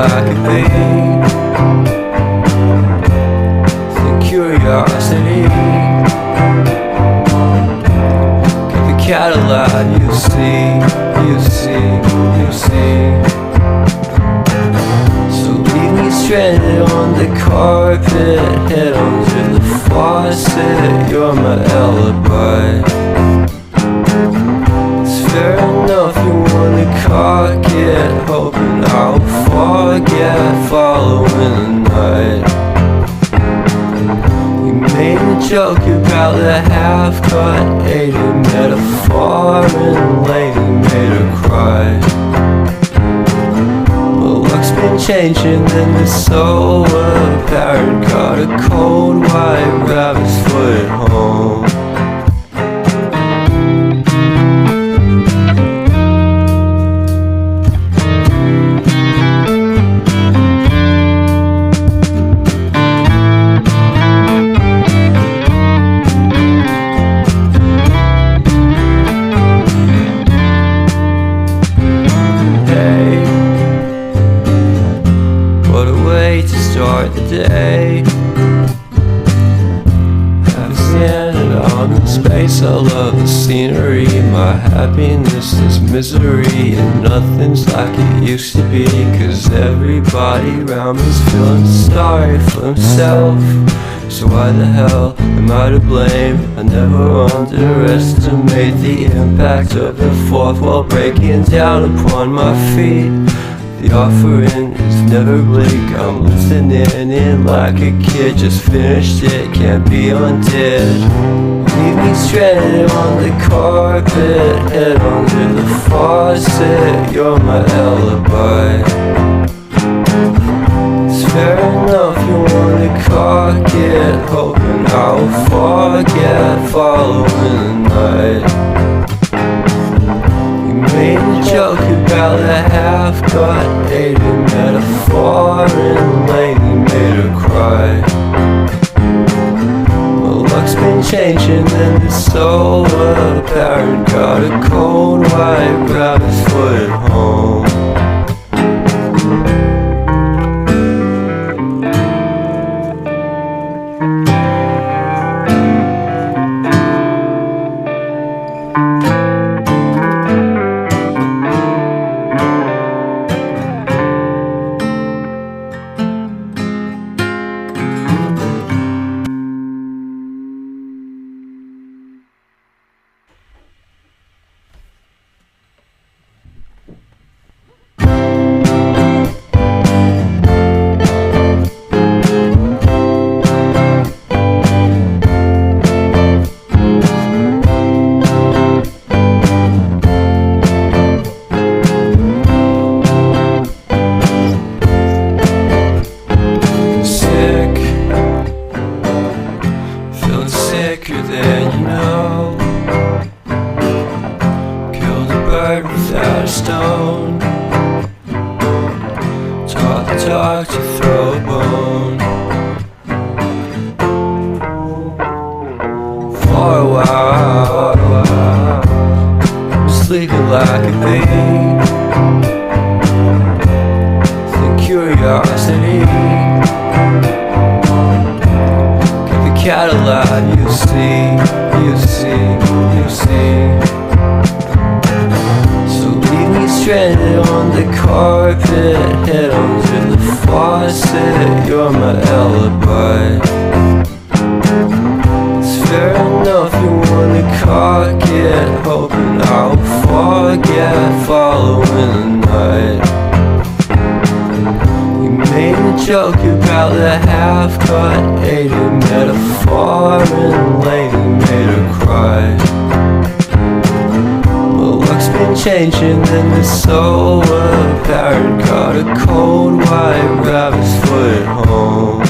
like a bee. The curiosity. Give a cat a light, you see, you see, you see. So leave me stranded on the carpet, head onto the faucet. You're my alibi. Fair enough, you wanna cock it, hoping I'll forget following the night. You made a joke about the half-cut, ate a metaphor and lady made her cry. But luck's been changing and it's so apparent. Got a cold white rabbit's foot at home. Start the day. Have standing on in space. I love the scenery. My happiness is misery, and nothing's like it used to be. Cause everybody around me's feeling sorry for himself. So why the hell am I to blame? I never underestimate the impact of the fourth wall breaking down upon my feet. The offering is never bleak. I'm listening in like a kid. Just finished it, can't be undid. Leave me stranded on the carpet, head under the faucet. You're my alibi. It's fair enough, you wanna cock it, hoping I'll forget following the night. Made a joke about the half-cut, ate a metaphor and lady made her cry. Well, luck's been changing and it's so apparent. Got a cold white rabbit's foot at home. Without a stone, talk to throw a bone. For a while, I'm sleeping like a bee. The curiosity. Give a cat a light, you see, you see, you see. Stranded on the carpet, head onto the faucet. You're my alibi. It's fair enough, you wanna cock it, hoping I'll forget following the night. You made a joke about the half-cut, ate a metaphor and lady made her cry. Luck's been changing and it's so apparent. Got a cold white rabbit's foot at home.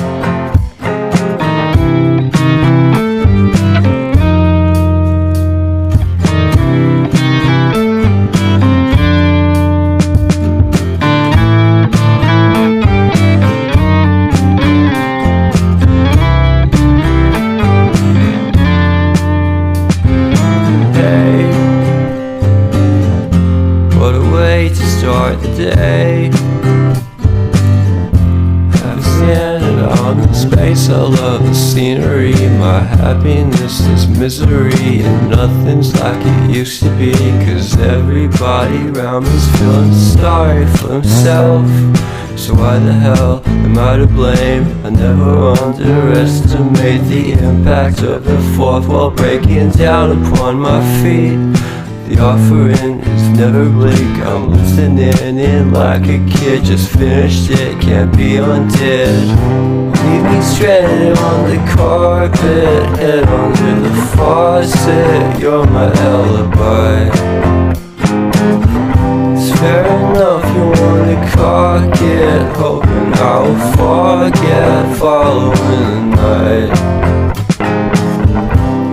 Start the day. Standing on the space, I love the scenery. My happiness is misery, and nothing's like it used to be. Cause everybody around me's feeling sorry for himself. So why the hell am I to blame? I never underestimate the impact of the fourth wall breaking down upon my feet. The offering is never bleak. I'm listening in like a kid. Just finished it, can't be undid. Leave me stranded on the carpet, head under the faucet. You're my alibi. It's fair enough, you wanna cock it, hoping I'll forget following the night.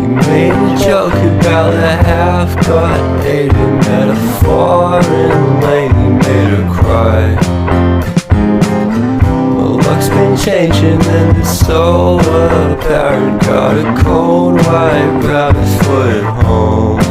You made a joke about the half-cut, hated metaphor, and lately made her cry. My luck's been changing and it's so apparent. Got a cold white rabbit's foot at home.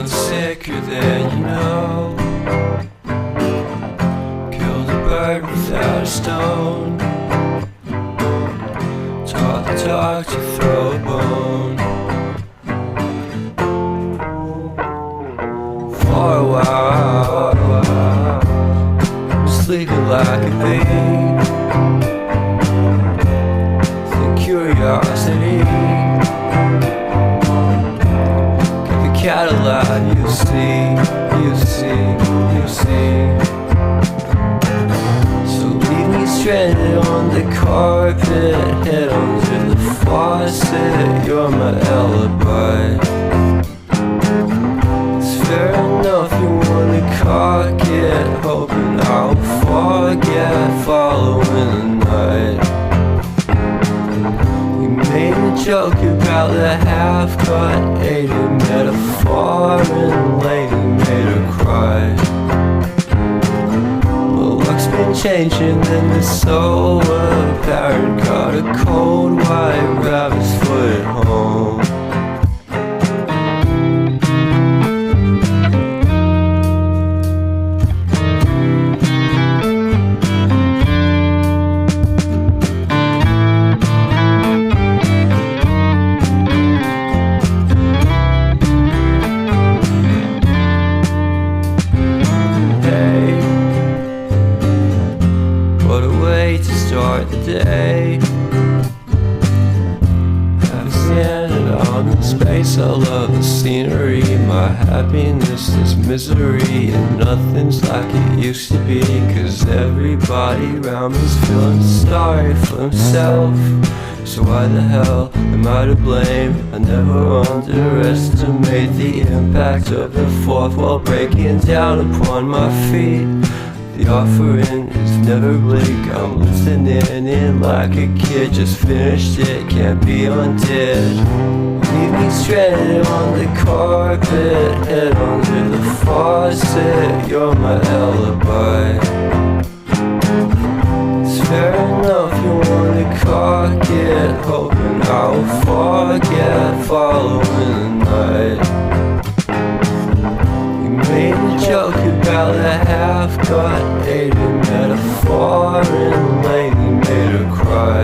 Sicker than you know. Killed a bird without a stone. Taught the dog to throw a bone. For a while, I'm sleeping like a bee. The curiosity. Cadillac, you see. So leave me stranded on the carpet, head under the faucet. You're my alibi. It's fair enough, you wanna cock it, hoping I'll forget following the night. You made a joke about the half-cut, hated metaphor, and lady made her cry. My luck's been changing and it's so apparent. Got a cold white rabbit's foot at home. To start the day, I'm standing on the space, I love the scenery. My happiness is misery, and nothing's like it used to be. Cause everybody around me's feeling sorry for himself. So why the hell am I to blame? I never underestimate the impact of the fourth wall breaking down upon my feet. The offering is never bleak. I'm listening in like a kid. Just finished it, can't be undid. Leave me stranded on the carpet, head under the faucet. You're my alibi. It's fair enough, you wanna cock it, hoping I'll forget following the night. Made a joke about the half-cut, hated metaphor, and lady made her cry.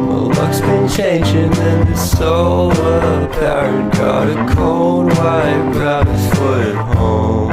My luck's been changing and it's so apparent. Got a cold white rabbit's foot at home.